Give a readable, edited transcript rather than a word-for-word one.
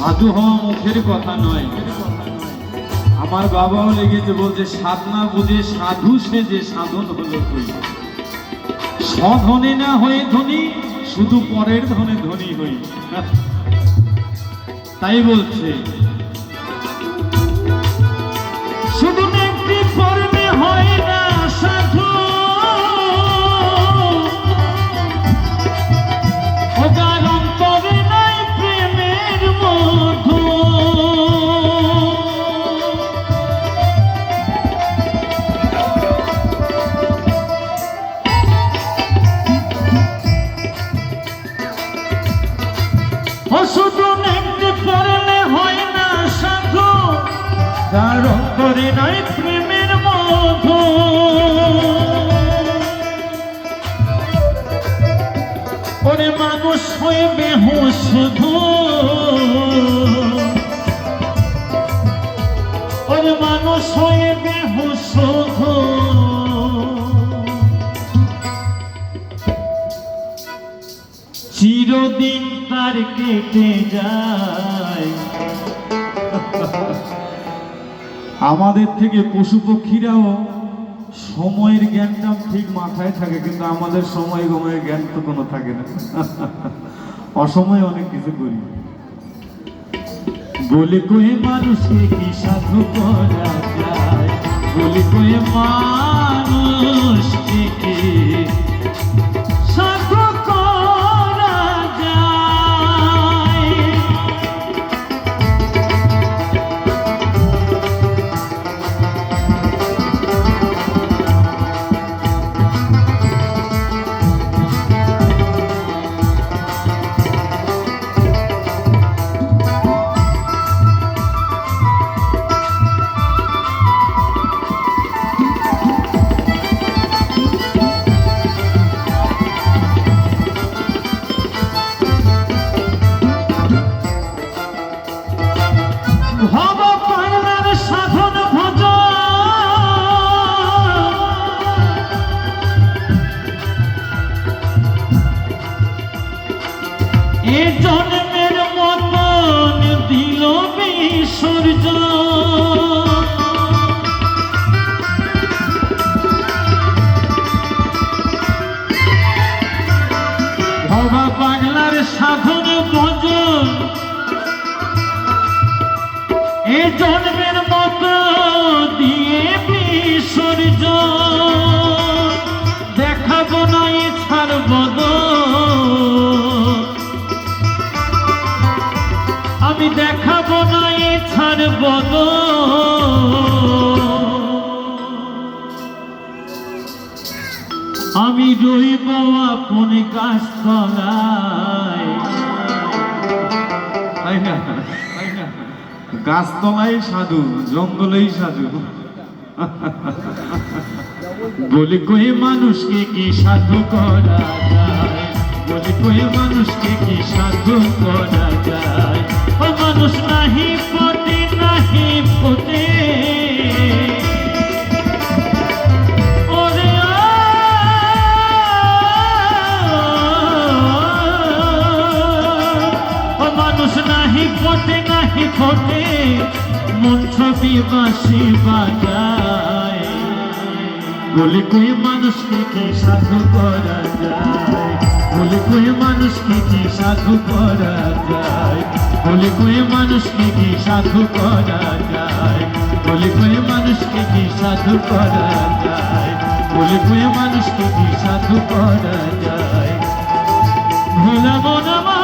সাধু হওয়া মুখের কথা নয়। আমার বাবাও লেগেছে বলছে, সাধনা বুঝে সাধু সেজে সাধন হলো কই। স্বধনে না হয়ে ধনী, শুধু পরের ধনে ধনী হই। তাই বলছে শুধু নেত্রী পরনে হয় না সাধু, ওগার অন্তরে নাই প্রেমের মধু। শুধু নেত্রী পরনে হয় না সাধু, যার অন্তরে নাই প্রেমের মধু। ওরে মানুষ হয়ে বেহুশ শুধু, ওরে মানুষ হয়ে বেহুশ শুধু। চিরদিন তার কেটে যায়। আমাদের থেকে পশু পক্ষীরাও সময়ের জ্ঞানটা ঠিক মাথায় থাকে, কিন্তু আমাদের সময় গময়ের জ্ঞান তো কোনো থাকে না। অসময়ে অনেক কিছু করি। বলে কয়ে মানুষকে কি সাধু করা যায়, বলে কয়ে মানুষকে কি সাধু করা যায়। এ জন্মের মতন দিল বিসর্জন, ভবা পাগলার সাধন ভজন। এ জন্মের মতো দিয়ে বিসর্জন, দেখাবো না এ ছাড়ব আমি, দেখাবো না এ ছাড়ব। আমি রইব আপন গাছতলায়, তাই না? গাছতলায় সাধু, জঙ্গলেই সাধু। বলি কই মানুষকে কি সাধু করা যায়, বলি কই মানুষকে কি সাধু করা যায়। ও মানুষ নাহি ফোটে, নাহি ফোটে, ওরে ও মানুষ নাহি ফোটে, নাহি ফোটে, মন ছবি বাঁশি বাজায়। বলি কই মানুষকে কি সাধু করা যায়, বলি কই মানুষকে কি সাধু করা যায়, বলি কই মানুষকে কি সাধু করা যায়, বলি কই মানুষকে কি সাধু করা যায়, বলি কই মানুষকে কি সাধু করা যায়। ভোলাবো না মা